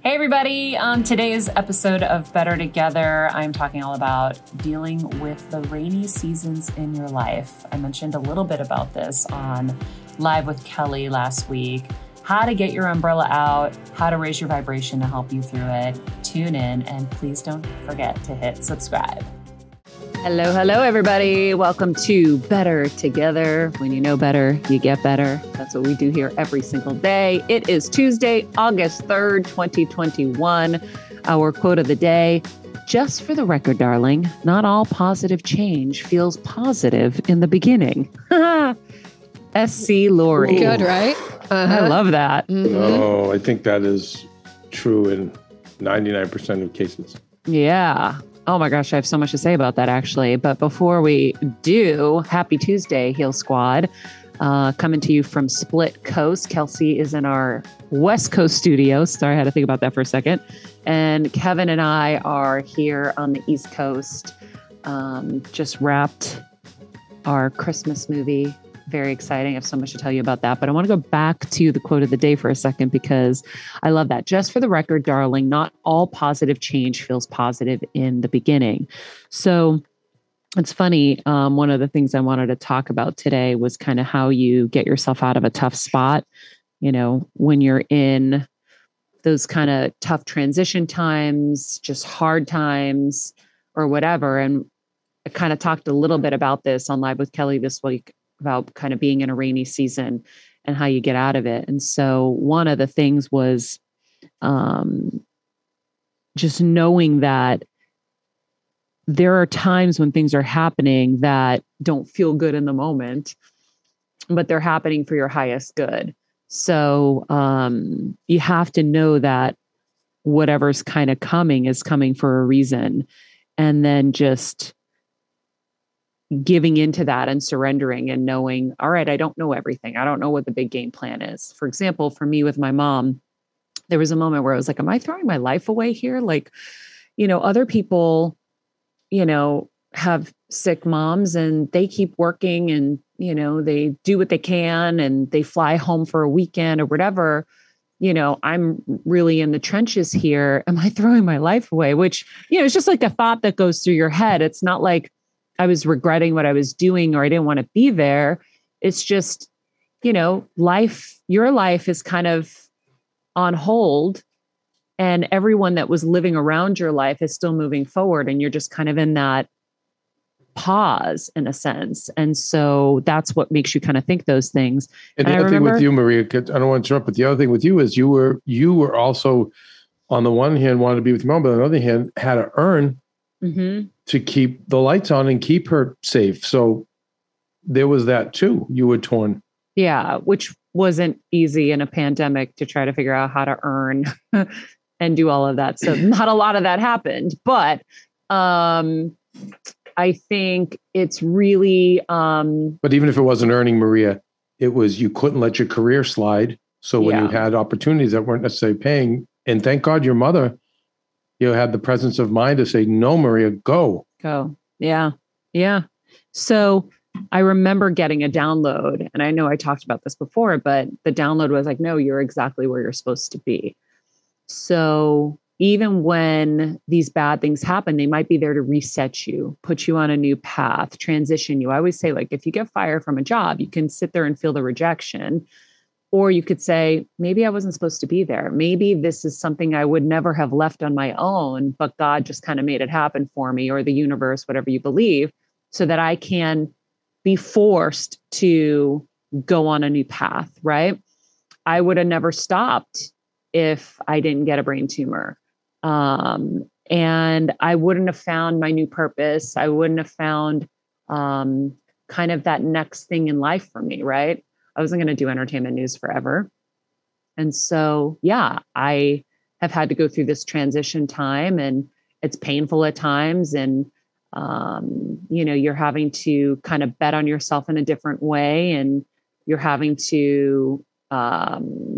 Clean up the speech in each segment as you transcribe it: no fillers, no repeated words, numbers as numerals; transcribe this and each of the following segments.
Hey everybody, on today's episode of Better Together, I'm talking all about dealing with the rainy seasons in your life. I mentioned a little bit about this on Live with Kelly last week, how to get your umbrella out, how to raise your vibration to help you through it. Tune in and please don't forget to hit subscribe. Hello, everybody. Welcome to Better Together. When you know better, you get better. That's what we do here every single day. It is Tuesday, August 3rd, 2021. Our quote of the day, just for the record, darling, not all positive change feels positive in the beginning. S.C. Laurie. Good, right? I love that. Mm-hmm. Oh, I think that is true in 99% of cases. Yeah. Oh my gosh, I have so much to say about that actually. But before we do, happy Tuesday, Heal Squad. Coming to you from Split Coast. Kelsey is in our West Coast studio. Sorry, I had to think about that for a second. And Kevin and I are here on the East Coast. Just wrapped our Christmas movie. Very exciting. I have so much to tell you about that. But I want to go back to the quote of the day for a second because I love that. Just for the record, darling, not all positive change feels positive in the beginning. So it's funny. One of the things I wanted to talk about today was kind of how you get yourself out of a tough spot. You know, when you're in those kind of tough transition times, just hard times or whatever. And I kind of talked a little bit about this on Live with Kelly this week, about kind of being in a rainy season and how you get out of it. And so one of the things was just knowing that there are times when things are happening that don't feel good in the moment, but they're happening for your highest good. So you have to know that whatever's kind of coming is coming for a reason. And then just giving into that and surrendering and knowing, all right, I don't know everything. I don't know what the big game plan is. For example, for me with my mom, there was a moment where I was like, am I throwing my life away here? Like, you know, other people, you know, have sick moms and they keep working and, you know, they do what they can and they fly home for a weekend or whatever. You know, I'm really in the trenches here. Am I throwing my life away? Which, you know, it's just like a thought that goes through your head. It's not like I was regretting what I was doing or I didn't want to be there. It's just, you know, your life is kind of on hold and everyone that was living around your life is still moving forward. And you're just kind of in that pause in a sense. And so that's what makes you kind of think those things. And the other thing with you, Maria, I don't want to interrupt, but the other thing with you is you were also on the one hand wanted to be with your mom, but on the other hand had to earn to keep the lights on and keep her safe. So there was that too. You were torn. Yeah, which wasn't easy in a pandemic to try to figure out how to earn and do all of that. So not a lot of that happened, but I think it's really... But even if it wasn't earning, Maria, it was, you couldn't let your career slide. So when you had opportunities that weren't necessarily paying, and thank God your mother, you had the presence of mind to say, no, Maria, go. Go. Yeah. Yeah. So I remember getting a download, and I know I talked about this before, but the download was like, no, you're exactly where you're supposed to be. So even when these bad things happen, they might be there to reset you, put you on a new path, transition you. I always say, like, if you get fired from a job, you can sit there and feel the rejection. Or you could say, maybe I wasn't supposed to be there. Maybe this is something I would never have left on my own, but God just kind of made it happen for me, or the universe, whatever you believe, so that I can be forced to go on a new path, right? I would have never stopped if I didn't get a brain tumor. And I wouldn't have found my new purpose. I wouldn't have found kind of that next thing in life for me, right? I wasn't going to do entertainment news forever. And so, yeah, I have had to go through this transition time, and it's painful at times. And, you know, you're having to kind of bet on yourself in a different way. And you're having to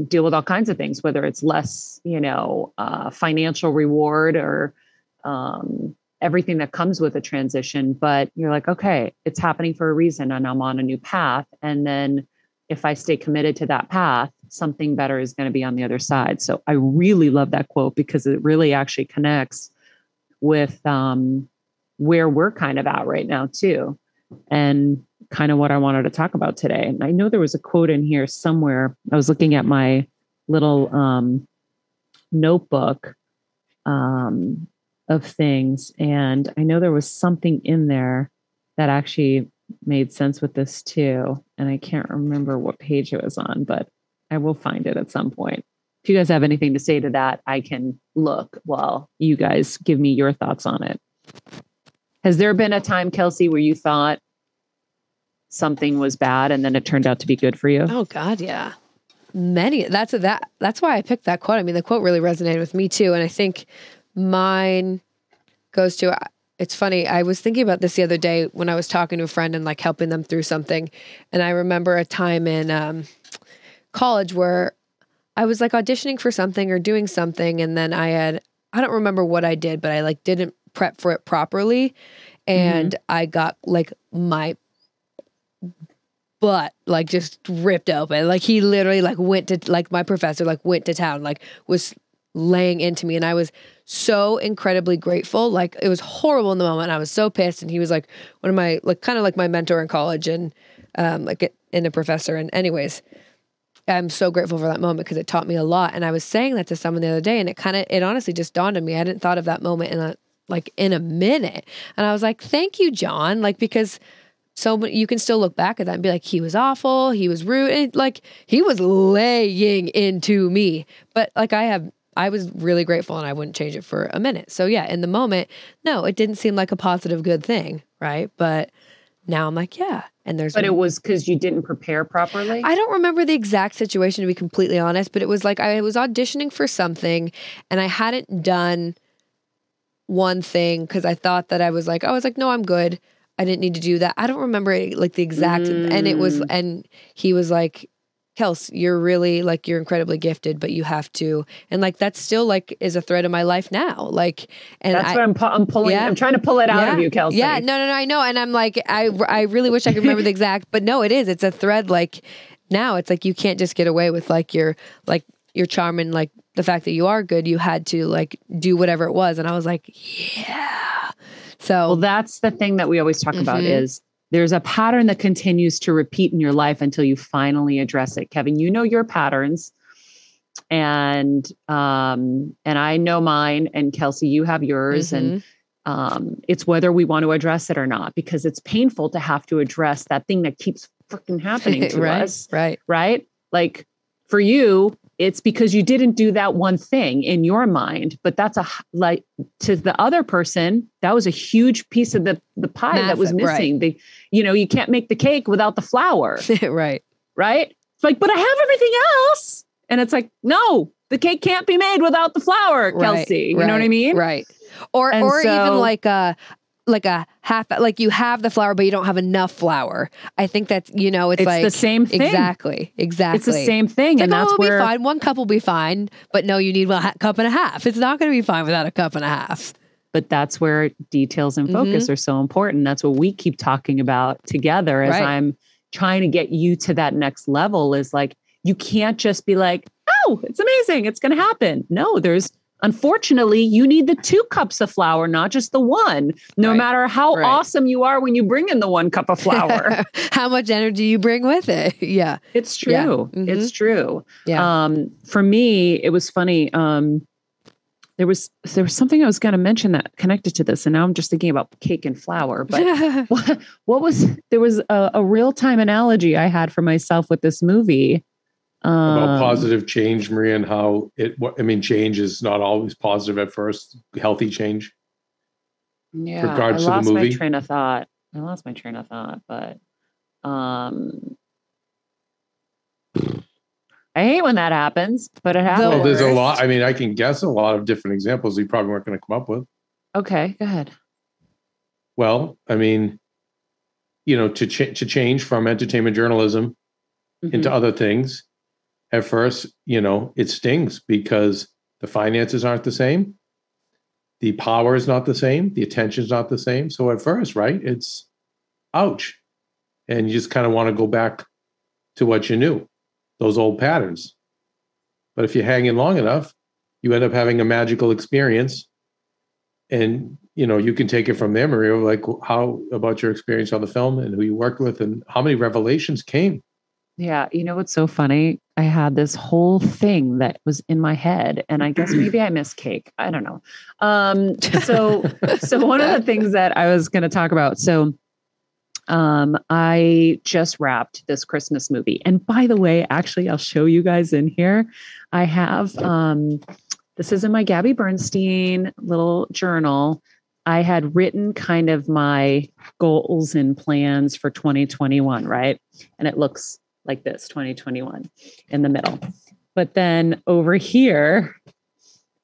deal with all kinds of things, whether it's less, you know, financial reward or everything that comes with a transition. But you're like, okay, it's happening for a reason and I'm on a new path. And then if I stay committed to that path, something better is going to be on the other side. So I really love that quote because it really actually connects with where we're kind of at right now too. And kind of what I wanted to talk about today. And I know there was a quote in here somewhere. I was looking at my little notebook of things. And I know there was something in there that actually made sense with this too. And I can't remember what page it was on, but I will find it at some point. If you guys have anything to say to that, I can look while you guys give me your thoughts on it. Has there been a time, Kelsey, where you thought something was bad and then it turned out to be good for you? Oh God, yeah. Many. That's why I picked that quote. I mean, the quote really resonated with me too. And I think mine goes to, it's funny. I was thinking about this the other day when I was talking to a friend and like helping them through something. And I remember a time in college where I was like auditioning for something or doing something. And then I don't remember what I did, but I like didn't prep for it properly. And I got like my butt like just ripped open. Like he literally like went to, like my professor like went to town, like was laying into me. And I was so incredibly grateful. Like it was horrible in the moment. I was so pissed. And he was like one of my, like kind of like my mentor in college and like in a professor. And anyways, I'm so grateful for that moment because it taught me a lot. And I was saying that to someone the other day and it honestly just dawned on me. I hadn't thought of that moment in a minute. And I was like, thank you, John. Like, because so you can still look back at that and be like, he was awful. He was rude. And like, he was laying into me, but like I was really grateful and I wouldn't change it for a minute. So yeah, in the moment, no, it didn't seem like a positive, good thing. Right. But now I'm like, yeah. But it was because you didn't prepare properly? I don't remember the exact situation to be completely honest, but it was like I was auditioning for something and I hadn't done one thing because I thought that I was like, no, I'm good. I didn't need to do that. I don't remember like the exact, and he was like, Kels, you're really like, you're incredibly gifted, but you have to, and like, that's still like is a thread in my life now. Like, and that's what I'm pulling. Yeah. I'm trying to pull it out of you, Kelsey. Yeah, no, I know. And I'm like, I really wish I could remember the exact, but no, it's a thread. Like now it's like, you can't just get away with like your charm and like the fact that you are good. You had to like do whatever it was. And I was like, yeah. So, well, that's the thing that we always talk about is there's a pattern that continues to repeat in your life until you finally address it. Kevin, you know your patterns and I know mine, and Kelsey, you have yours. And it's whether we want to address it or not, because it's painful to have to address that thing that keeps freaking happening to us. Right. Like for you, it's because you didn't do that one thing in your mind, but that's like to the other person, that was a huge piece of the pie. Massive, that was missing. Right. You can't make the cake without the flour. Right. It's like, but I have everything else. And it's like, no, the cake can't be made without the flour, Kelsey. You know what I mean? Right. Or even like a half, like you have the flour, but you don't have enough flour. I think that's, it's like the same thing. Exactly. It's the same thing. It's and like, that's where be fine. 1 cup will be fine, but no, you need a cup and a half. It's not going to be fine without a cup and a half. But that's where details and focus are so important. That's what we keep talking about together as I'm trying to get you to that next level is like, you can't just be like, oh, it's amazing. It's going to happen. No, unfortunately, you need the 2 cups of flour, not just the one, no matter how awesome you are when you bring in the 1 cup of flour. How much energy you bring with it. Yeah. It's true. Yeah. It's true. Yeah. For me, it was funny. There was something I was going to mention that connected to this. And now I'm just thinking about cake and flour, but there was a real-time analogy I had for myself with this movie. About positive change, Maria, and how change is not always positive at first. Healthy change. Yeah, regards I lost to the movie. my train of thought. But I hate when that happens, but it happens. Well, there's a lot. I mean, I can guess a lot of different examples you probably weren't going to come up with. Okay, go ahead. Well, I mean, to change from entertainment journalism into other things. At first, it stings because the finances aren't the same. The power is not the same. The attention is not the same. So at first, it's ouch. And you just kind of want to go back to what you knew, those old patterns. But if you hang in long enough, you end up having a magical experience. And, you can take it from there, Maria, like how about your experience on the film and who you worked with and how many revelations came? Yeah. You know what's so funny? I had this whole thing that was in my head, and I guess maybe I missed cake. I don't know. So one of the things that I was going to talk about. So I just wrapped this Christmas movie. And by the way, actually, I'll show you guys in here. I have, this is in my Gabby Bernstein little journal. I had written kind of my goals and plans for 2021, right? And it looks like this, 2021 in the middle. But then over here,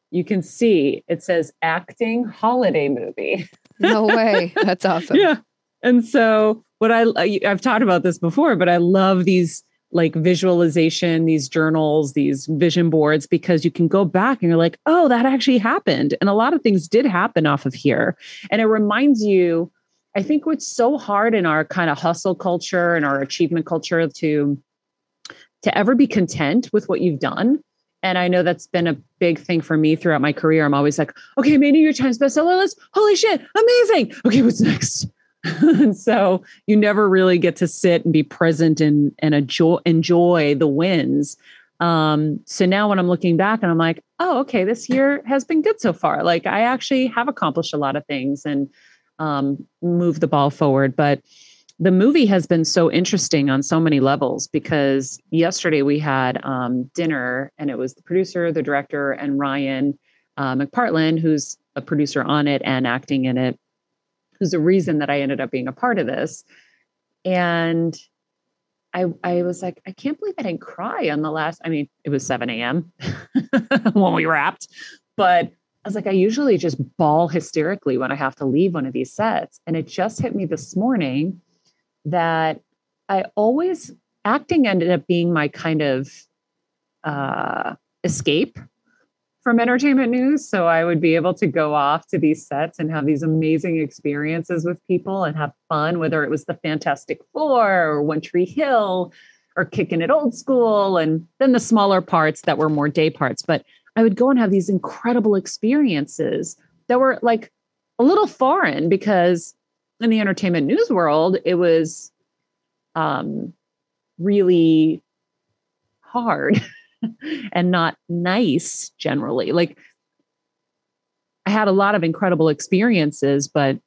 you can see it says acting holiday movie. No way. That's awesome. Yeah. And so I've talked about this before, but I love these like visualization, these journals, these vision boards, because you can go back and you're like, oh, that actually happened. And a lot of things did happen off of here. And it reminds you, I think what's so hard in our kind of hustle culture and our achievement culture to ever be content with what you've done. And I know that's been a big thing for me throughout my career. I'm always like, okay, made New York Times bestseller list. Holy shit, amazing. Okay, what's next? And so you never really get to sit and be present and enjoy the wins. So now when I'm looking back and I'm like, oh, okay, this year has been good so far. Like I actually have accomplished a lot of things and moved the ball forward. But the movie has been so interesting on so many levels, because yesterday we had dinner, and it was the producer, the director, and Ryan McPartlin, who's a producer on it and acting in it, who's the reason that I ended up being a part of this. And I was like, I can't believe I didn't cry on the last, it was 7 a.m. when we wrapped, but I was like, I usually just bawl hysterically when I have to leave one of these sets. And it just hit me this morning that acting ended up being my kind of escape from entertainment news. So I would be able to go off to these sets and have these amazing experiences with people and have fun, whether it was the Fantastic Four or One Tree Hill or Kicking It Old School, and then the smaller parts that were more day parts. But I would go and have these incredible experiences that were like a little foreign, because in the entertainment news world, it was really hard and not nice generally. Like I had a lot of incredible experiences, but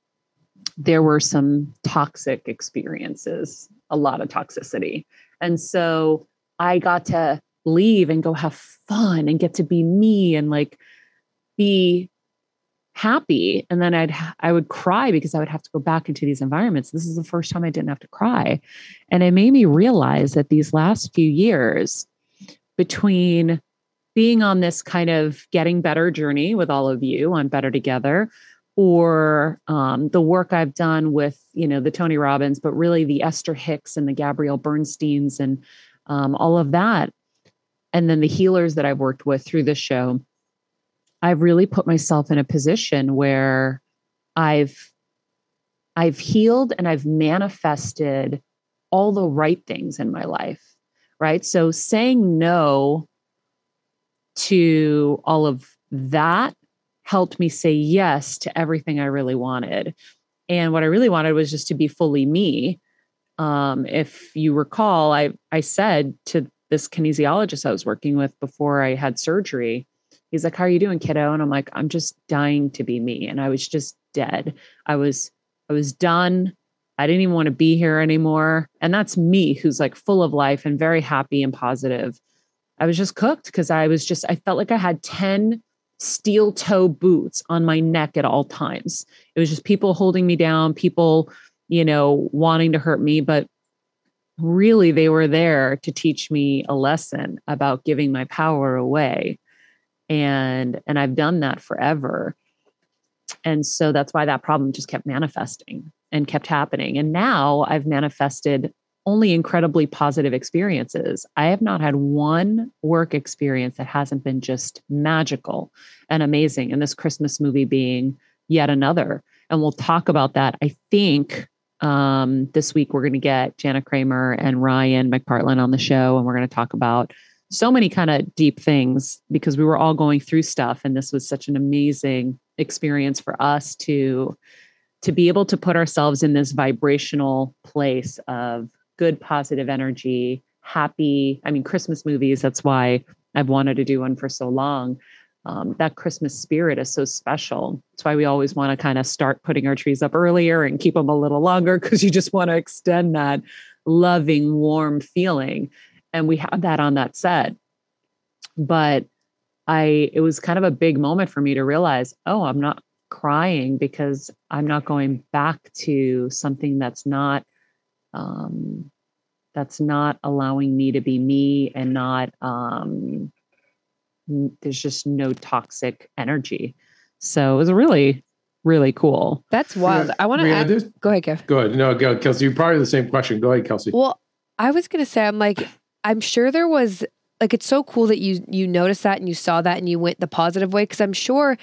there were some toxic experiences, a lot of toxicity. And so I got to leave and go have fun and get to be me and like be happy. And then I would cry because I would have to go back into these environments. This is the first time I didn't have to cry. And it made me realize that these last few years, between being on this kind of getting better journey with all of you on Better Together, or the work I've done with, the Tony Robbins, but really the Ester Hicks and the Gabrielle Bernsteins and all of that. And then the healers that I've worked with through this show, I've really put myself in a position where I've healed and I've manifested all the right things in my life. Right. So saying no to all of that helped me say yes to everything I really wanted. And what I really wanted was just to be fully me. If you recall, I said to this kinesiologist I was working with before I had surgery, he's like, how are you doing, kiddo? And I'm like, I'm just dying to be me. And I was just dead. I was done. I didn't even want to be here anymore. And that's me, who's like full of life and very happy and positive. I was just cooked because I felt like I had 10 steel toe boots on my neck at all times. It was just people holding me down, people, wanting to hurt me, but really they were there to teach me a lesson about giving my power away. And I've done that forever. And so that's why that problem just kept manifesting and kept happening. And now I've manifested only incredibly positive experiences. I have not had one work experience that hasn't been just magical and amazing. And this Christmas movie being yet another. And we'll talk about that. I think this week we're going to get Jana Kramer and Ryan McPartlin on the show. And we're going to talk about so many kind of deep things because we were all going through stuff. And this was such an amazing experience for us to be able to put ourselves in this vibrational place of good, positive energy, happy. I mean, Christmas movies, that's why I've wanted to do one for so long. That Christmas spirit is so special. That's why we always want to kind of start putting our trees up earlier and keep them a little longer, because you just want to extend that loving, warm feeling. And we had that on that set. But it was kind of a big moment for me to realize, oh, I'm not crying because I'm not going back to something that's not allowing me to be me, and not, there's just no toxic energy. So it was really, really cool. That's wild. I want to add. Go ahead, Kev. Go ahead. No, go, Kelsey. You're probably the same question. Go ahead, Kelsey. Well, I was going to say, I'm sure there was, like, it's so cool that you noticed that and you saw that and you went the positive way. Cause I'm sure,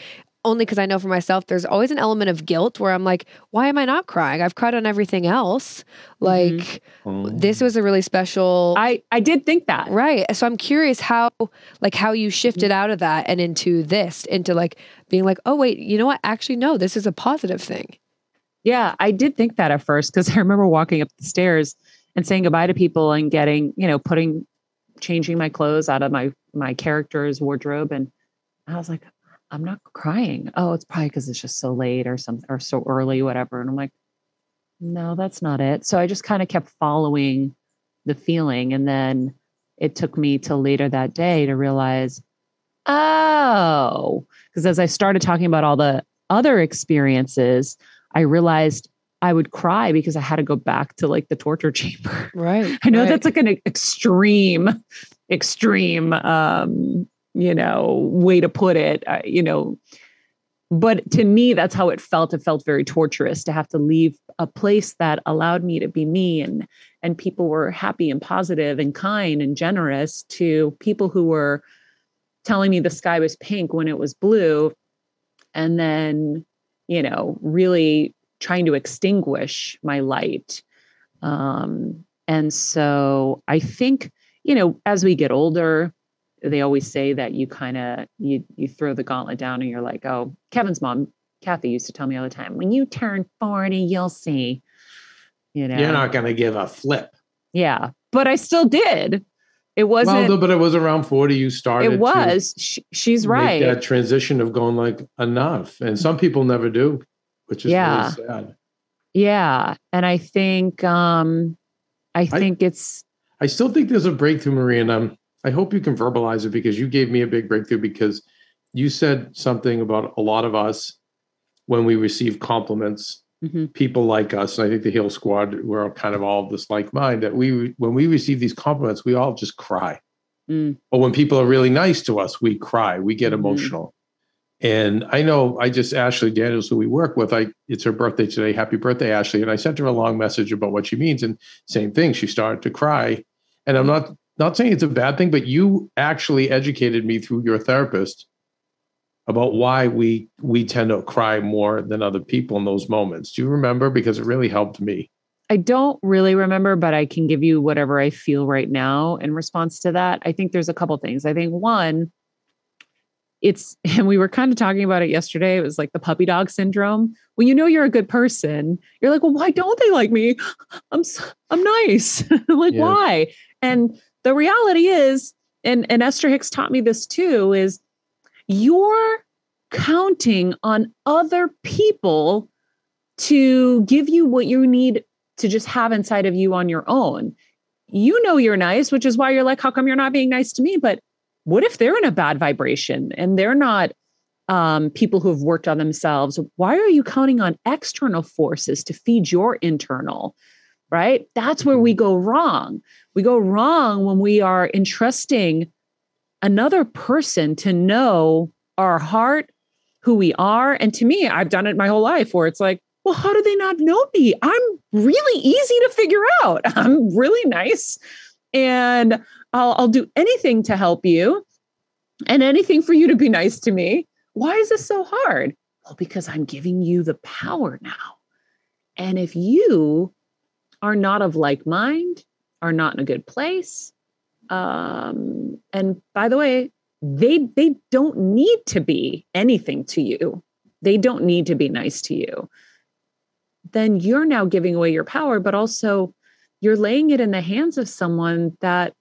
only because I know for myself, there's always an element of guilt where I'm like, why am I not crying? I've cried on everything else. Like, this was a really special. I did think that. Right. So I'm curious how you shifted out of that and into like being like, oh, wait, you know what? Actually, no, this is a positive thing. Yeah, I did think that at first, because I remember walking up the stairs and saying goodbye to people and getting, changing my clothes out of my character's wardrobe. And I was like, I'm not crying. Oh, it's probably because it's just so late or so early, whatever. And I'm like, no, that's not it. So I just kind of kept following the feeling. And then it took me till later that day to realize, because as I started talking about all the other experiences, I realized I would cry because I had to go back to like the torture chamber. Right. I know that's like an extreme, way to put it, but to me, that's how it felt. It felt very torturous to have to leave a place that allowed me to be me, and people were happy and positive and kind and generous, to people who were telling me the sky was pink when it was blue. And then, really trying to extinguish my light. And so I think, as we get older, they always say that you kind of, you throw the gauntlet down and you're like, oh, Kevin's mom, Kathy, used to tell me all the time, when you turn 40, you'll see, You're not going to give a flip. Yeah. But I still did. It wasn't. Well, but it was around 40 you started. It was. She's right. That transition of going like, enough. And some people never do, which is really sad. Yeah. And I think, it's. I still think there's a breakthrough, Marie, and I hope you can verbalize it, because you gave me a big breakthrough, because you said something about a lot of us when we receive compliments, people like us, and I think the Heal Squad, we're kind of all this like mind, that when we receive these compliments, we all just cry. Or when people are really nice to us, we cry, we get emotional. And I know Ashley Daniels, who we work with, it's her birthday today. Happy birthday, Ashley. And I sent her a long message about what she means. And same thing, she started to cry. And I'm not saying it's a bad thing, but you actually educated me through your therapist about why we tend to cry more than other people in those moments. Do you remember? Because it really helped me. I don't really remember, but I can give you whatever I feel right now in response to that. I think there's a couple things. I think one, and we were kind of talking about it yesterday. It was like the puppy dog syndrome. When you're a good person, you're like, well, why don't they like me? I'm nice. Like, why? And the reality is, and Ester Hicks taught me this too, is you're counting on other people to give you what you need to just have inside of you on your own. You're nice, which is why you're like, how come you're not being nice to me? But what if they're in a bad vibration and they're not people who have worked on themselves? Why are you counting on external forces to feed your internal? Right? That's where we go wrong. We go wrong when we are entrusting another person to know our heart, who we are. And to me, I've done it my whole life, where it's like, well, how do they not know me? I'm really easy to figure out. I'm really nice. And I'll do anything to help you and anything for you to be nice to me. Why is this so hard? Well, because I'm giving you the power now. And if you are not of like mind, are not in a good place, And by the way, they don't need to be anything to you. They don't need to be nice to you. Then you're now giving away your power, but also you're laying it in the hands of someone that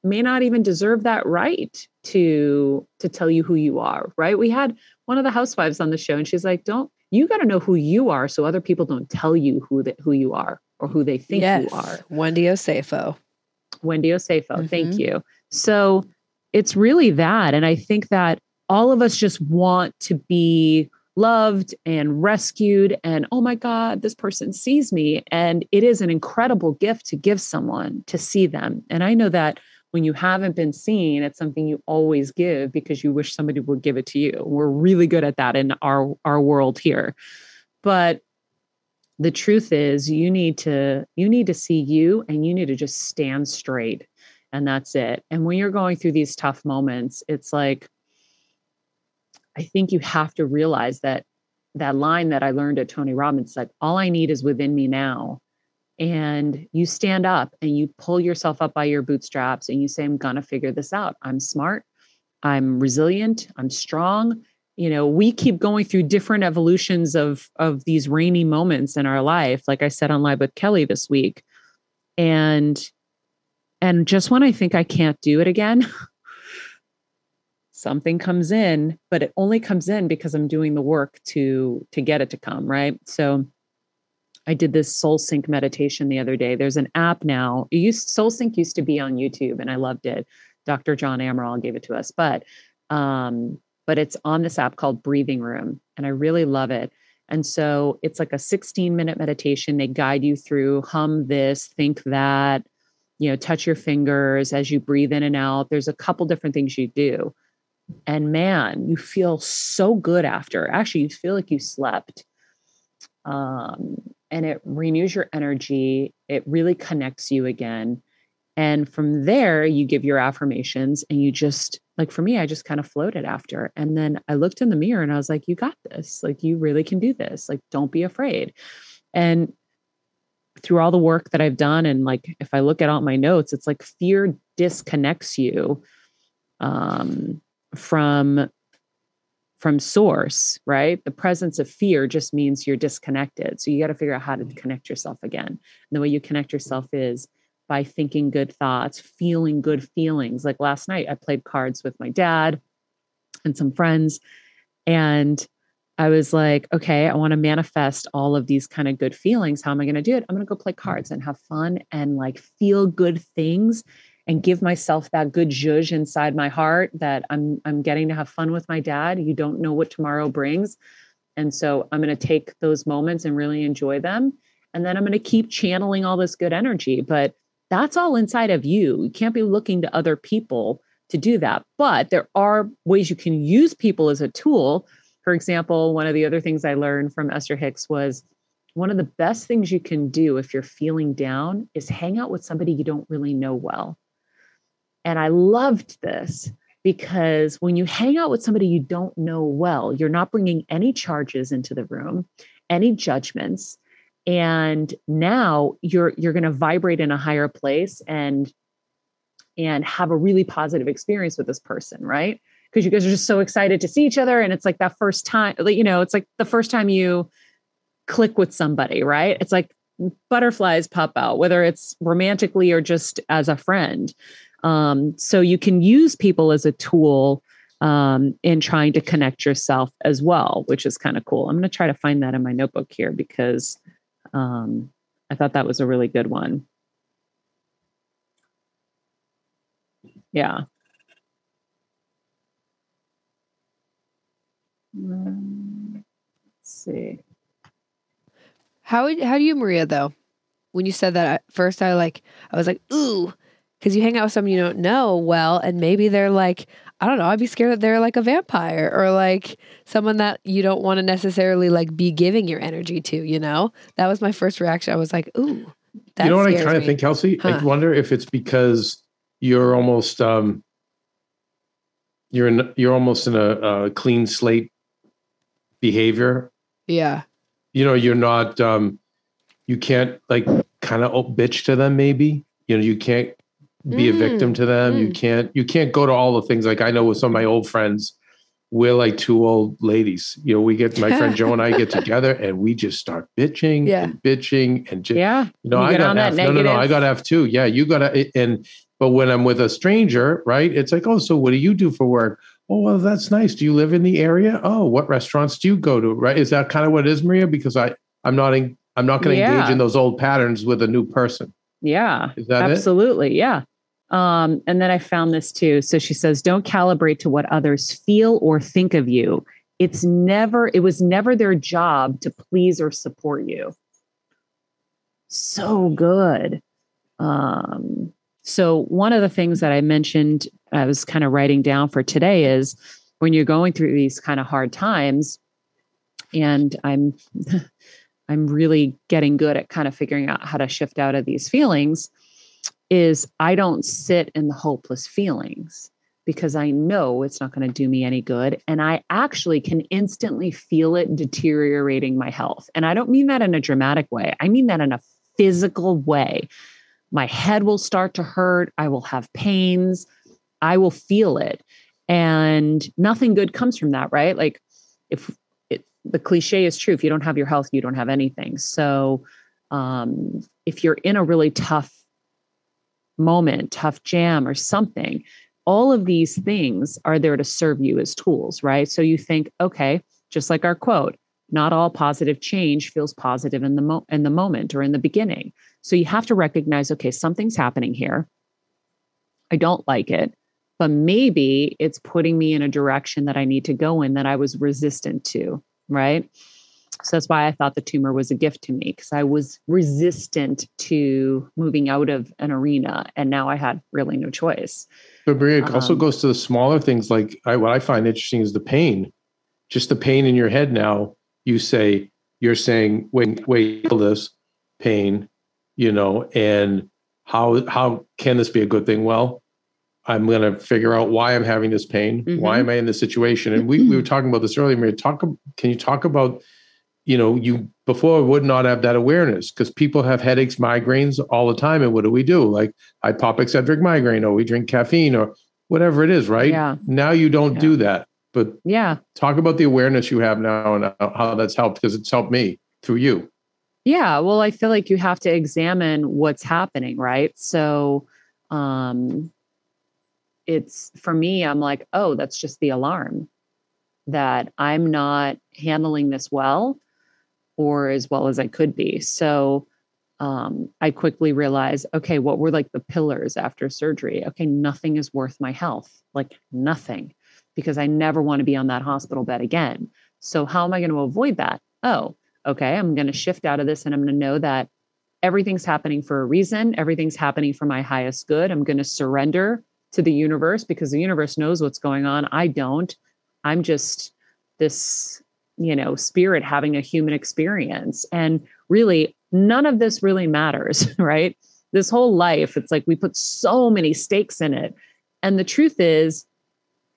may not even deserve that right to tell you who you are, right? We had one of the housewives on the show, and she's like, you got to know who you are so other people don't tell you who you are or who they think you are. Wendy Osefo. Mm-hmm. Thank you. So it's really that. And I think that all of us just want to be loved and rescued and, oh my God, this person sees me. And it is an incredible gift to give someone to see them. And I know that when you haven't been seen, it's something you always give because you wish somebody would give it to you. We're really good at that in our world here. But the truth is you need to see you, and you need to just stand straight, and that's it. And when you're going through these tough moments, it's like, I think you have to realize that line that I learned at Tony Robbins, like, all I need is within me now. And you stand up and you pull yourself up by your bootstraps and you say, I'm going to figure this out. I'm smart. I'm resilient. I'm strong. We keep going through different evolutions of these rainy moments in our life. Like I said on Live with Kelly this week. And just when I think I can't do it again, something comes in, but it only comes in because I'm doing the work to get it to come. Right. So I did this Soul Sync meditation the other day. There's an app now. Soul Sync used to be on YouTube and I loved it. Dr. John Amaral gave it to us, but it's on this app called Breathing Room, and I really love it. And so it's like a 16-minute meditation. They guide you through hum this, think that, touch your fingers as you breathe in and out. There's a couple different things you do. And man, you feel so good after. Actually, you feel like you slept. And it renews your energy. It really connects you again. And from there, you give your affirmations and you just, like for me, I just kind of floated after. And then I looked in the mirror and I was like, you got this. Like, you really can do this. Like, don't be afraid. And through all the work that I've done, and like, if I look at all my notes, it's like fear disconnects you from source, right? The presence of fear just means you're disconnected. So you got to figure out how to connect yourself again. And the way you connect yourself is by thinking good thoughts, feeling good feelings. Like last night, I played cards with my dad and some friends. And I was like, okay, I want to manifest all of these kind of good feelings. How am I going to do it? I'm going to go play cards and have fun and like feel good things and give myself that good zhuzh inside my heart that I'm getting to have fun with my dad. You don't know what tomorrow brings. And so I'm going to take those moments and really enjoy them. And then I'm going to keep channeling all this good energy. But that's all inside of you. You can't be looking to other people to do that. But there are ways you can use people as a tool. For example, one of the other things I learned from Esther Hicks was one of the best things you can do if you're feeling down is hang out with somebody you don't really know well. And I loved this because when you hang out with somebody you don't know well, you're not bringing any charges into the room, any judgments. And now you're going to vibrate in a higher place and have a really positive experience with this person, right? Because you guys are just so excited to see each other. And it's like that first time, it's like the first time you click with somebody, right? It's like butterflies pop out, whether it's romantically or just as a friend. So you can use people as a tool in trying to connect yourself as well, which is kind of cool. I'm going to try to find that in my notebook here because I thought that was a really good one. Yeah. Let's see. How do you, Maria, though? When you said that at first, I was like, ooh, because you hang out with someone you don't know well, and maybe they're like, I don't know, I'd be scared that they're like a vampire or like someone that you don't want to necessarily like be giving your energy to, That was my first reaction. I was like, ooh, that You know what I scares kind of me. think, Kelsey? Huh. I wonder if it's because you're almost you're almost in a clean slate behavior. Yeah. You're not you can't like kind of bitch to them maybe. You can't be a victim to them. You can't go to all the things. Like I know with some of my old friends, we're like two old ladies. You know, my friend Joe and I get together and we just start bitching and bitching and just, you know, I got F. No, I got F too. Yeah, you got but when I'm with a stranger, right? It's like, oh, so what do you do for work? Oh, well, that's nice. Do you live in the area? Oh, what restaurants do you go to? Right? Is that kind of what it is, Maria? Because I'm not going to engage in those old patterns with a new person. Yeah, is that absolutely. Yeah. And then I found this too. So she says, don't calibrate to what others feel or think of you. It was never their job to please or support you. So good. So one of the things that I mentioned, I was kind of writing down for today is when you're going through these kind of hard times, and I'm really getting good at kind of figuring out how to shift out of these feelings, is I don't sit in the hopeless feelings because I know it's not going to do me any good. And I actually can instantly feel it deteriorating my health. And I don't mean that in a dramatic way. I mean that in a physical way. My head will start to hurt. I will have pains. I will feel it. And nothing good comes from that, right? Like the cliche is true. If you don't have your health, you don't have anything. So if you're in a really tough moment, tough jam or something, all of these things are there to serve you as tools, right? So you think, okay, just like our quote, not all positive change feels positive in the moment or in the beginning. So you have to recognize, okay, something's happening here. I don't like it, but maybe it's putting me in a direction that I need to go in that I was resistant to, right? So that's why I thought the tumor was a gift to me, because I was resistant to moving out of an arena, and now I had really no choice. But Maria, it also goes to the smaller things. Like what I find interesting is the pain, just the pain in your head. Now you're saying, wait, feel this pain, you know, and how can this be a good thing? Well, I'm going to figure out why I'm having this pain. Mm-hmm. Why am I in this situation? And we were talking about this earlier, Maria. Can you talk about, you know, you before would not have that awareness because people have headaches, migraines all the time. And what do? Like I pop Excedric migraine, or we drink caffeine or whatever it is, right? Yeah. Now you don't do that. But yeah, talk about the awareness you have now and how that's helped, because it's helped me through you. Yeah. Well, I feel like you have to examine what's happening, right? So it's for me, I'm like, oh, that's just the alarm that I'm not handling this well or as well as I could be. So I quickly realized, okay, what were like the pillars after surgery? Okay, nothing is worth my health, like nothing, because I never want to be on that hospital bed again. So how am I going to avoid that? Oh, okay, I'm going to shift out of this and I'm going to know that everything's happening for a reason. Everything's happening for my highest good. I'm going to surrender to the universe because the universe knows what's going on. I don't. I'm just this, you know, spirit having a human experience. And really, none of this really matters, right? This whole life, it's like we put so many stakes in it. And the truth is,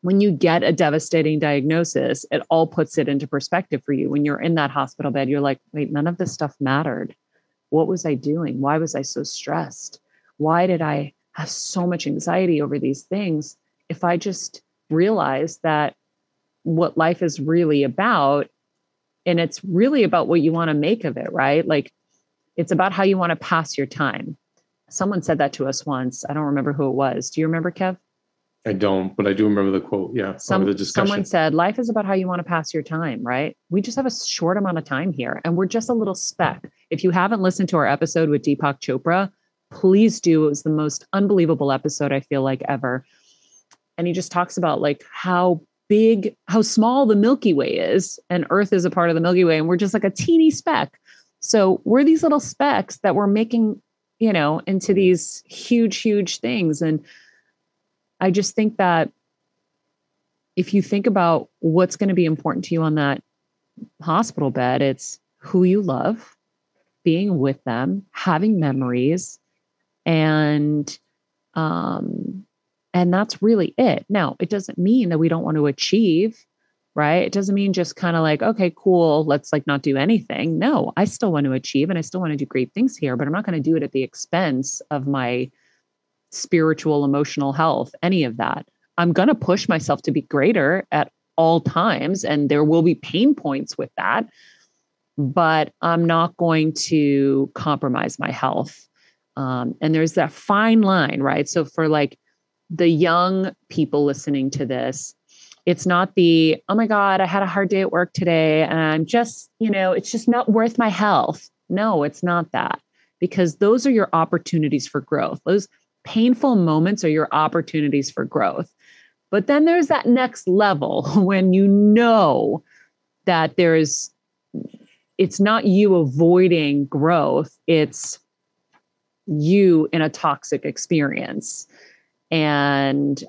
when you get a devastating diagnosis, it all puts it into perspective for you. When you're in that hospital bed, you're like, wait, none of this stuff mattered. What was I doing? Why was I so stressed? Why did I have so much anxiety over these things? If I just realized that what life is really about, and it's really about what you want to make of it, right? Like it's about how you want to pass your time. Someone said that to us once. I don't remember who it was. Do you remember, Kev? I don't, but I do remember the quote. Yeah. The discussion. Someone said, life is about how you want to pass your time, right? We just have a short amount of time here and we're just a little speck. If you haven't listened to our episode with Deepak Chopra, please do. It was the most unbelievable episode I feel like ever. And he just talks about like how small the Milky Way is, and Earth is a part of the Milky Way. And we're just like a teeny speck. So we're these little specks that we're making, you know, into these huge, huge things. And I just think that if you think about what's going to be important to you on that hospital bed, it's who you love, being with them, having memories, and that's really it. Now, it doesn't mean that we don't want to achieve, right? It doesn't mean just kind of like, okay, cool, let's like not do anything. No, I still want to achieve and I still want to do great things here, but I'm not going to do it at the expense of my spiritual, emotional health, any of that. I'm going to push myself to be greater at all times. And there will be pain points with that, but I'm not going to compromise my health. And there's that fine line, right? So for like the young people listening to this, it's not the, oh my God, I had a hard day at work today and I'm just, it's just not worth my health. No, it's not that, because those are your opportunities for growth. Those painful moments are your opportunities for growth. But then there's that next level when you know that it's not you avoiding growth, it's you in a toxic experience and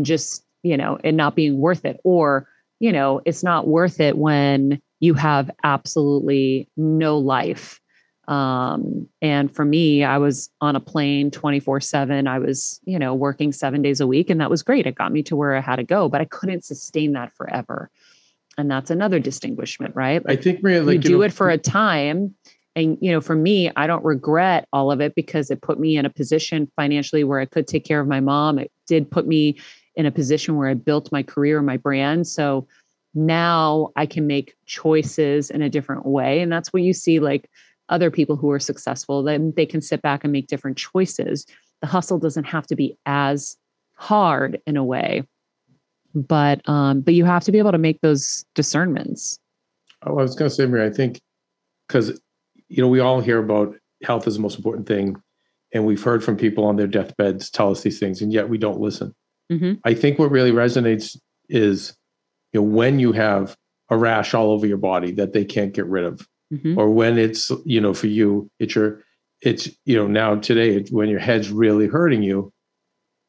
just, it not being worth it. Or, it's not worth it when you have absolutely no life. And for me, I was on a plane 24/7. I was, working 7 days a week, and that was great. It got me to where I had to go, but I couldn't sustain that forever. And that's another distinguishment, right? I think, Maria, like, you do it for a time. And, for me, I don't regret all of it because it put me in a position financially where I could take care of my mom. It did put me in a position where I built my career and my brand. So now I can make choices in a different way. And that's what you see, like, other people who are successful, then they can sit back and make different choices. The hustle doesn't have to be as hard in a way, but you have to be able to make those discernments. Oh, I was going to say, Maria, I think because, we all hear about health is the most important thing. And we've heard from people on their deathbeds tell us these things, and yet we don't listen. Mm-hmm. I think what really resonates is, when you have a rash all over your body that they can't get rid of. Mm-hmm. Or when it's, for you, it's now today, when your head's really hurting you,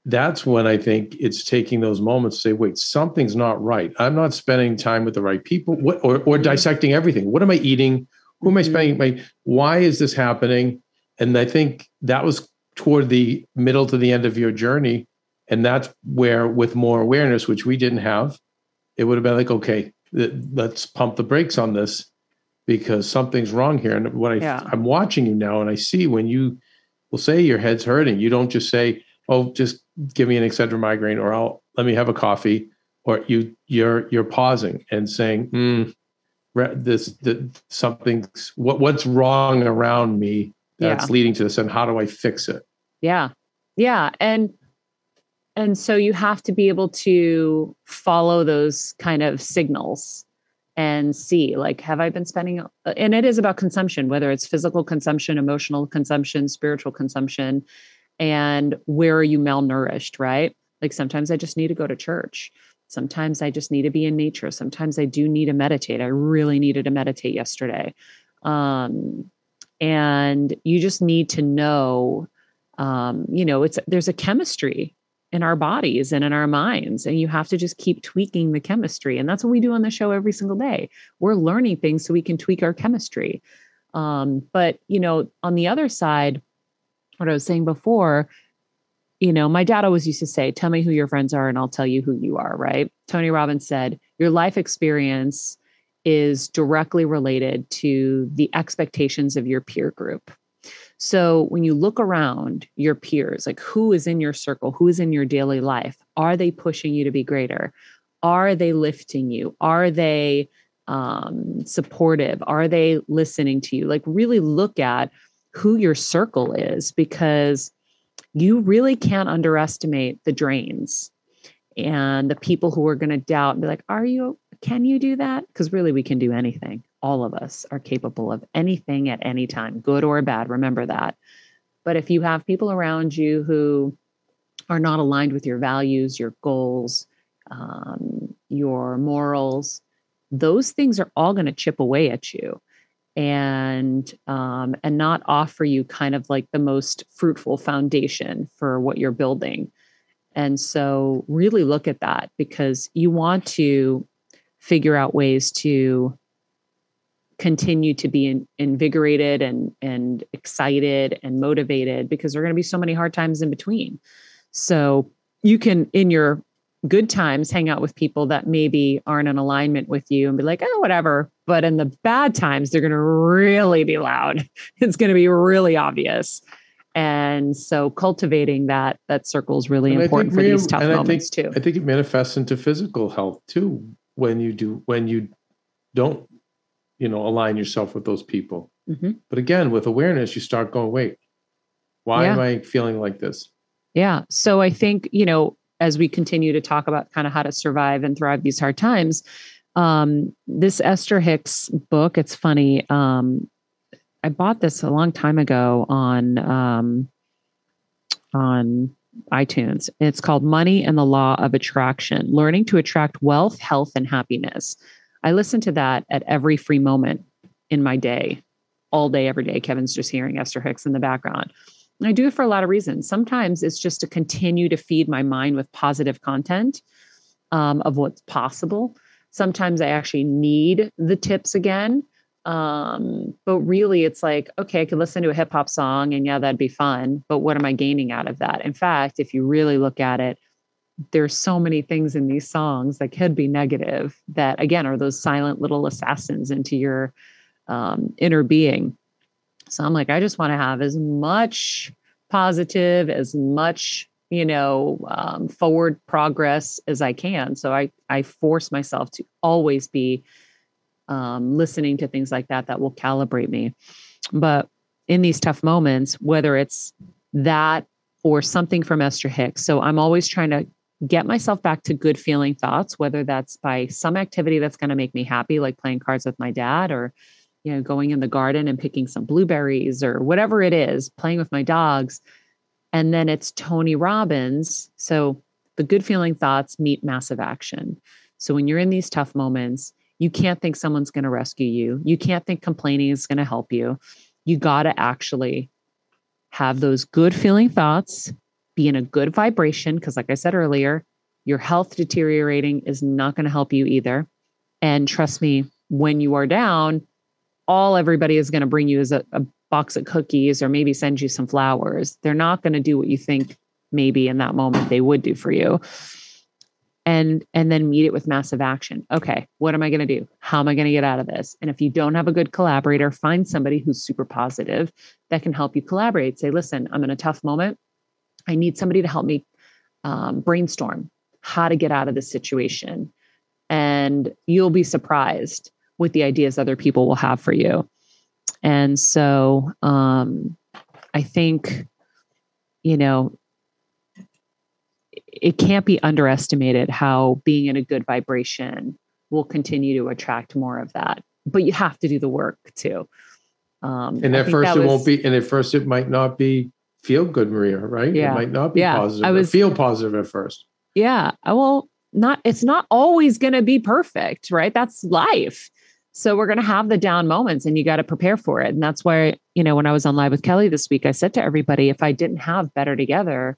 that's when I think it's taking those moments to say, wait, something's not right. I'm not spending time with the right people, or dissecting everything. What am I eating? Who am I spending why is this happening? And I think that was toward the middle to the end of your journey. And that's where, with more awareness, which we didn't have, it would have been like, okay, let's pump the brakes on this, because something's wrong here. And what I'm watching you now, and I see when you will say your head's hurting, you don't just say, oh, just give me an Excedrin migraine, or let me have a coffee, or you're pausing and saying, something's what's wrong around me that's leading to this, and how do I fix it? Yeah. Yeah. And so you have to be able to follow those kind of signals and see, like, have I been spending, and it is about consumption, whether it's physical consumption, emotional consumption, spiritual consumption, and where are you malnourished, right? Like, sometimes I just need to go to church. Sometimes I just need to be in nature. Sometimes I do need to meditate. I really needed to meditate yesterday. And you just need to know, there's a chemistry in our bodies and in our minds, and you have to just keep tweaking the chemistry. And that's what we do on the show every single day. We're learning things so we can tweak our chemistry. But, on the other side, what I was saying before, my dad always used to say, tell me who your friends are and I'll tell you who you are, right? Tony Robbins said, your life experience is directly related to the expectations of your peer group. So when you look around your peers, like, who is in your circle, who is in your daily life, are they pushing you to be greater? Are they lifting you? Are they supportive? Are they listening to you? Like, really look at who your circle is, because you really can't underestimate the drains and the people who are going to doubt and be like, can you do that? Because really, we can do anything. All of us are capable of anything at any time, good or bad. Remember that. But if you have people around you who are not aligned with your values, your goals, your morals, those things are all going to chip away at you and not offer you kind of like the most fruitful foundation for what you're building. And so really look at that, because you want to figure out ways to continue to be invigorated and excited and motivated, because there are going to be so many hard times in between. So you can, in your good times, hang out with people that maybe aren't in alignment with you and be like, oh, whatever. But in the bad times, they're going to really be loud. It's going to be really obvious. And so cultivating that circle is really important for these tough moments too. I think it manifests into physical health too when you don't, align yourself with those people. Mm-hmm. But again, with awareness, you start going, wait, why am I feeling like this? Yeah. So I think, as we continue to talk about kind of how to survive and thrive these hard times, this Ester Hicks book, it's funny. I bought this a long time ago on iTunes. It's called Money and the Law of Attraction, Learning to Attract Wealth, Health, and Happiness. I listen to that at every free moment in my day, all day, every day. Kevin's just hearing Ester Hicks in the background. And I do it for a lot of reasons. Sometimes it's just to continue to feed my mind with positive content of what's possible. Sometimes I actually need the tips again. But really it's like, okay, I could listen to a hip hop song and that'd be fun. But what am I gaining out of that? In fact, if you really look at it, there's so many things in these songs that could be negative that again, are those silent little assassins into your inner being. So I'm like, I just want to have as much positive, as much, forward progress as I can. So I force myself to always be listening to things like that will calibrate me. But in these tough moments, whether it's that or something from Ester Hicks, so I'm always trying to get myself back to good feeling thoughts, whether that's by some activity that's going to make me happy, like playing cards with my dad, or going in the garden and picking some blueberries, or whatever it is, playing with my dogs. And then it's Tony Robbins. So the good feeling thoughts meet massive action. So when you're in these tough moments, you can't think someone's going to rescue you. You can't think complaining is going to help you. You got to actually have those good feeling thoughts, be in a good vibration. Because like I said earlier, your health deteriorating is not going to help you either. And trust me, when you are down, all everybody is going to bring you is a box of cookies or maybe send you some flowers. They're not going to do what you think maybe in that moment they would do for you. And then meet it with massive action. Okay, what am I going to do? How am I going to get out of this? And if you don't have a good collaborator, find somebody who's super positive that can help you collaborate. Say, listen, I'm in a tough moment. I need somebody to help me brainstorm how to get out of this situation. And you'll be surprised with the ideas other people will have for you. And so I think, it can't be underestimated how being in a good vibration will continue to attract more of that. But you have to do the work too. And at first it won't be, and at first it might not be feel good, Maria, right? Yeah. It might not be positive. Feel positive at first. Yeah. Well, it's not always going to be perfect, right? That's life. So we're going to have the down moments and you got to prepare for it. And that's why, when I was on live with Kelly this week, I said to everybody, if I didn't have Better Together,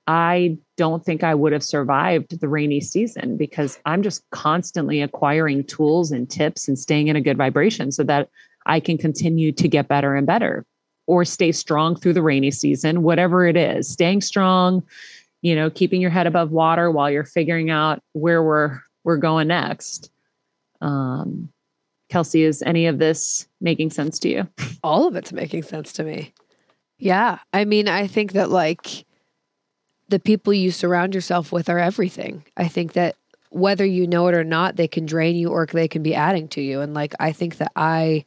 I don't think I would have survived the rainy season, because I'm just constantly acquiring tools and tips and staying in a good vibration so that I can continue to get better and better, or stay strong through the rainy season, whatever it is, staying strong, keeping your head above water while you're figuring out where we're going next. Kelsey, is any of this making sense to you? All of it's making sense to me. Yeah. I mean, I think that the people you surround yourself with are everything. I think that whether you know it or not, they can drain you or they can be adding to you. And I think that I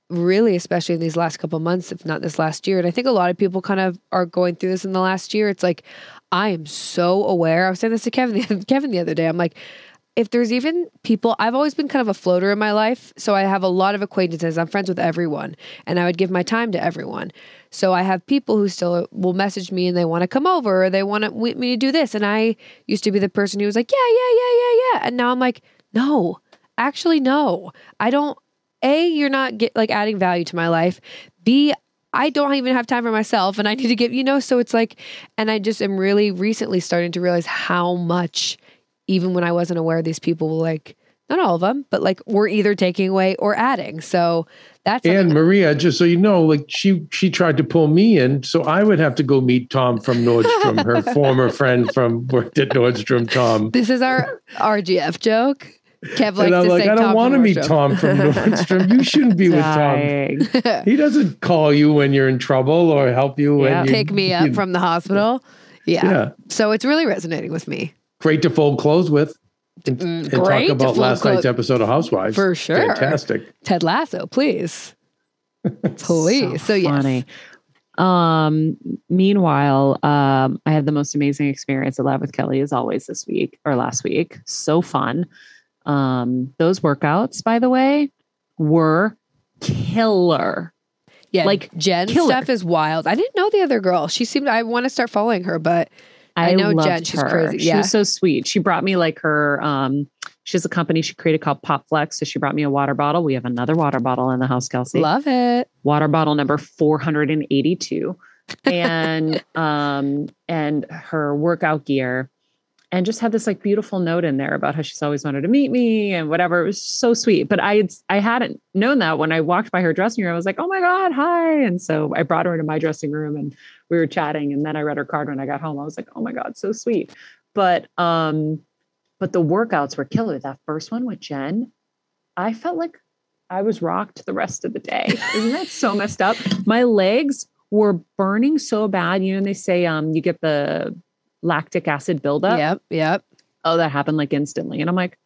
really, especially in these last couple of months, if not this last year, and I think a lot of people kind of are going through this in the last year. It's I am so aware. I was saying this to Kevin the other day. I'm like, if there's even people, I've always been kind of a floater in my life. So I have a lot of acquaintances. I'm friends with everyone and I would give my time to everyone. So I have people who still will message me and they want to come over or they want me to do this. And I used to be the person who was like, yeah. And now I'm like, no, actually, no, I don't. A, you're not adding value to my life. B, I don't even have time for myself and I need to give, so it's and I just am really recently starting to realize how much, even when I wasn't aware, these people will not all of them, but we're either taking away or adding. So that's. And Maria, just so you know, she tried to pull me in, so I would have to go meet Tom from Nordstrom, her former friend from worked at Nordstrom, Tom. This is our RGF joke. Kev likes and I'm to like, say I don't Tom want to from meet Nordstrom. Tom from Nordstrom. You shouldn't be with Tom. Dying. He doesn't call you when you're in trouble or help you when you Pick me up from the hospital. Yeah. So it's really resonating with me. Great to fold clothes with. And talk about last night's episode of Housewives. For sure. Fantastic. Ted Lasso, please. Please. So funny. Yes. Meanwhile, I had the most amazing experience at Live with Kelly as always this week or last week. So fun. Those workouts, by the way, were killer. Yeah. Like Jen's killer. stuff is wild. I didn't know the other girl. I want to start following her, but I know Jen. She's crazy. She was so sweet. She brought me like her, she has a company she created called Pop Flex. So she brought me a water bottle. We have another water bottle in the house, Kelsey. Love it. Water bottle number 482. And her workout gear. And just had this like beautiful note in there about how she's always wanted to meet me and whatever. It was so sweet. But I hadn't known that when I walked by her dressing room. I was like, oh my God, hi. And so I brought her into my dressing room and we were chatting. And then I read her card when I got home. I was like, oh my God, so sweet. But the workouts were killer. That first one with Jen, I felt like I was rocked the rest of the day. Isn't that so messed up? My legs were burning so bad. You know, they say you get the lactic acid buildup. Yep. Oh, that happened like instantly. And I'm like,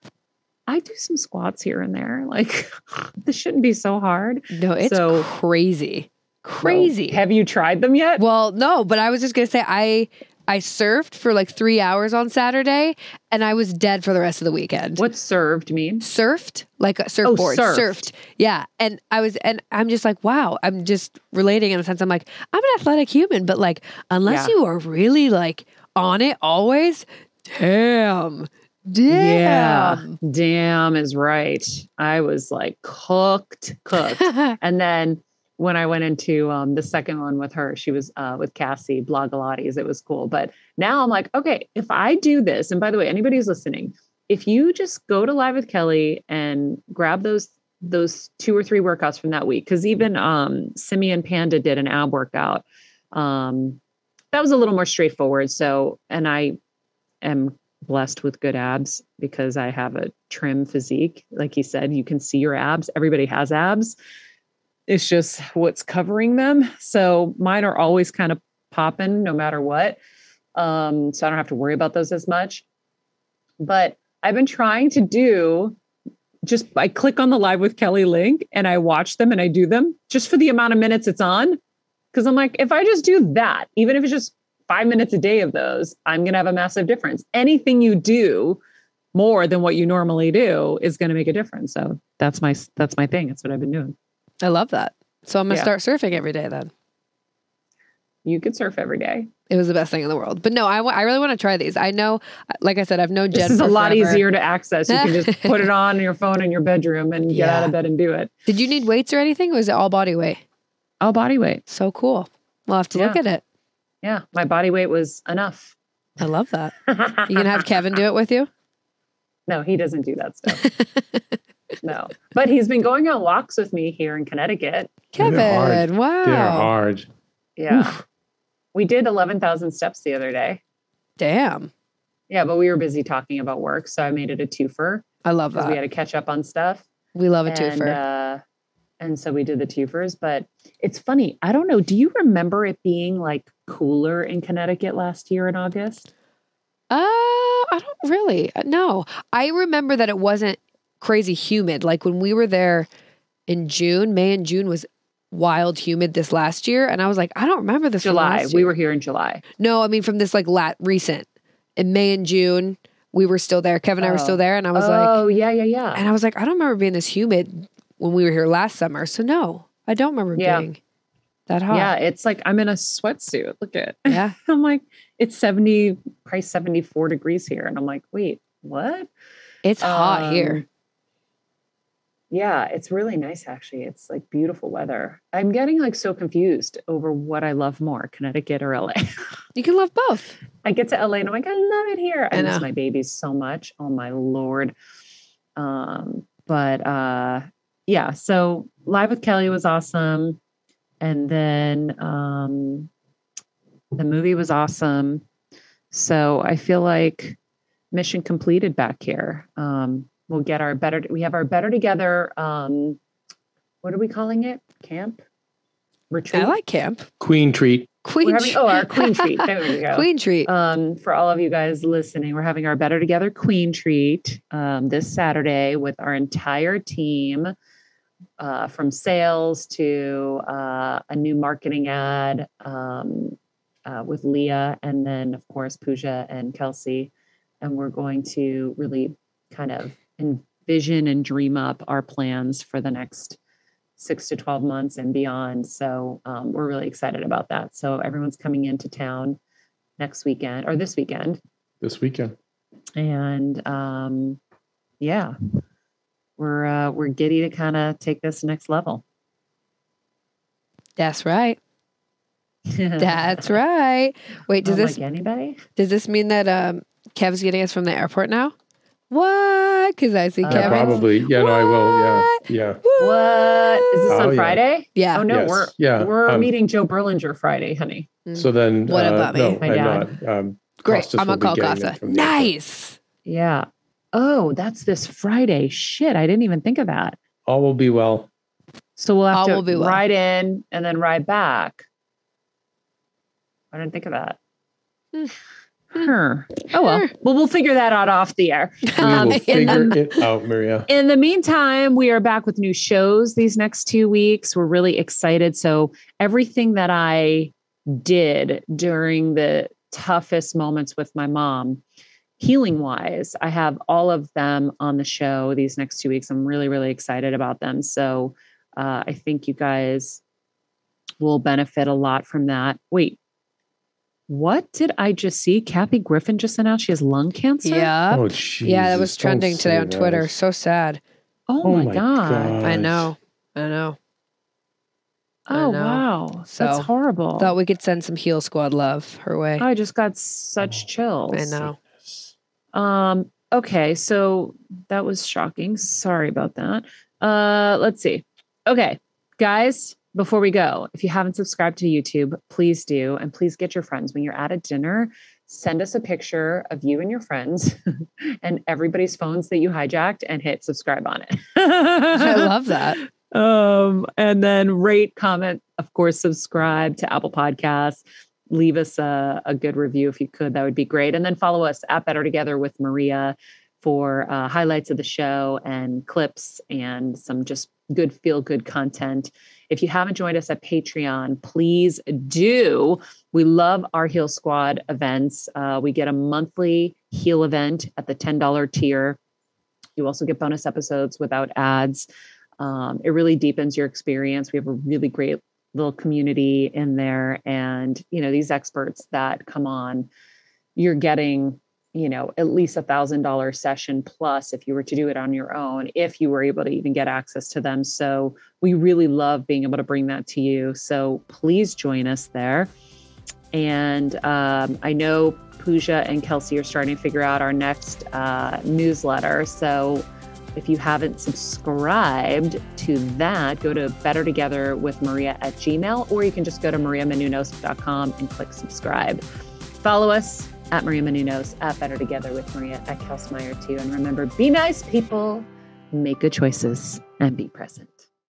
I do some squats here and there. Like, this shouldn't be so hard. No, it's crazy. Crazy. No. Have you tried them yet? Well, no, but I was just going to say, I surfed for like 3 hours on Saturday and I was dead for the rest of the weekend. What served mean? Surfed, like a surfboard. Surfed. Yeah. And I'm just like, wow, I'm just relating in a sense. I'm like, I'm an athletic human, but like, unless you are really like on it always, damn. Yeah. Damn is right. I was like cooked. And then when I went into the second one with her, she was with Cassie, Blogilates. It was cool. But now I'm like, okay, if I do this, and by the way, anybody who's listening, if you just go to Live with Kelly and grab those 2 or 3 workouts from that week, because even Simeon Panda did an ab workout. That was a little more straightforward. So, and I am blessed with good abs because I have a trim physique. Like he said, you can see your abs. Everybody has abs. It's just what's covering them. So mine are always kind of popping no matter what. So I don't have to worry about those as much. But I've been trying to do I click on the Live with Kelly link and I watch them and I do them just for the amount of minutes it's on. Because I'm like, if I just do that, even if it's just 5 minutes a day of those, I'm going to have a massive difference. Anything you do more than what you normally do is going to make a difference. So that's my thing. That's what I've been doing. I love that. So I'm going to start surfing every day then. You could surf every day. It was the best thing in the world. But no, I really want to try these. I know, like I said, I've known Jen. This is a lot easier to access. You can just put it on your phone in your bedroom and get out of bed and do it. Did you need weights or anything? Or was it all body weight? All body weight. So cool. We'll have to look at it. Yeah. My body weight was enough. I love that. You can have Kevin do it with you? No, he doesn't do that stuff. No. But he's been going on walks with me here in Connecticut. Kevin, wow. They're hard. Yeah. Oof. We did 11,000 steps the other day. Damn. Yeah, but we were busy talking about work, so I made it a twofer. I love that. We had to catch up on stuff. We love a twofer. And so we did the twofers, but it's funny. I don't know. Do you remember it being like cooler in Connecticut last year in August? I don't really. No. I remember that it wasn't crazy humid. Like when we were there in June, May and June was wild humid this last year. And I was like, I don't remember this from July. last We year. were here in July. No, I mean from this like recent. In May and June, we were still there. Kevin and I were still there. And I was like, oh, yeah. And I was like, I don't remember being this humid when we were here last summer. So no, I don't remember being that hot. Yeah, it's like I'm in a sweatsuit. Look at it. Yeah. I'm like, it's probably 74 degrees here. And I'm like, wait, what? It's hot here. Yeah, it's really nice, actually. It's like beautiful weather. I'm getting like so confused over what I love more, Connecticut or LA. You can love both. I get to LA and I'm like, I love it here. I miss know. my babies so much. Oh my Lord. Yeah, so Live with Kelly was awesome. And then the movie was awesome. So I feel like mission completed back here. we'll get we have our Better Together. What are we calling it? Camp? Retreat? I like camp. Queen treat. Our Queen treat. There we go. Queen treat. For all of you guys listening, we're having our Better Together Queen treat this Saturday with our entire team, from sales to a new marketing ad with Leah, and then of course Pooja and Kelsey. And we're going to really kind of envision and dream up our plans for the next 6 to 12 months and beyond. So we're really excited about that. So everyone's coming into town this weekend. And yeah, we're giddy to kind of take this next level. That's right. That's right. Wait, does this like anybody? Does this mean that Kev's getting us from the airport now? What? Because I see Kevin. Probably. Yeah, no, I will. Yeah. What? Is this on Friday? Yeah. Oh no, yes. we're meeting Joe Berlinger Friday, honey. So then, what about me? No, My I'm dad. not. Great. Costas I'm will gonna be call getting Costa. it from the Nice. Yeah. Oh, that's this Friday. Shit, I didn't even think of that. All will be well. So we'll have All will be to well. ride in and then ride back. I didn't think of that. Oh well. Well, we'll figure that out off the air. We will figure it out, Maria. In the meantime, we are back with new shows these next 2 weeks. We're really excited. So everything that I did during the toughest moments with my mom, healing wise, I have all of them on the show these next 2 weeks. I'm really, really excited about them. So I think you guys will benefit a lot from that. Wait, what did I just see? Kathy Griffin just announced she has lung cancer. Yeah. Oh, Jesus, yeah, that was trending today on that. Twitter. So sad. Oh my God. gosh. I know. Oh, I know. wow. So, that's horrible. Thought we could send some Heal Squad love her way. I just got such chills. I know. Okay, so that was shocking. Sorry about that. Let's see. Okay, guys, before we go, if you haven't subscribed to YouTube, please do. And please get your friends. When you're at a dinner, send us a picture of you and your friends and everybody's phones that you hijacked and hit subscribe on it. I love that. And then rate, comment, of course, subscribe to Apple Podcasts. Leave us a good review if you could. That would be great. And then follow us at Better Together with Maria for highlights of the show and clips and some just good feel-good content. If you haven't joined us at Patreon, please do. We love our Heal Squad events. We get a monthly Heal event at the $10 tier. You also get bonus episodes without ads. It really deepens your experience. We have a really great little community in there. And, you know, these experts that come on, you're getting, you know, at least $1,000 session plus if you were to do it on your own, if you were able to even get access to them. So we really love being able to bring that to you. So please join us there. And I know Pooja and Kelsey are starting to figure out our next newsletter. So if you haven't subscribed to that, go to bettertogetherwithmaria@gmail.com, or you can just go to mariamenounos.com and click subscribe. Follow us at Maria Menounos, at Better Together with Maria, at Kelsmeyer too. And remember, be nice, people, make good choices, and be present.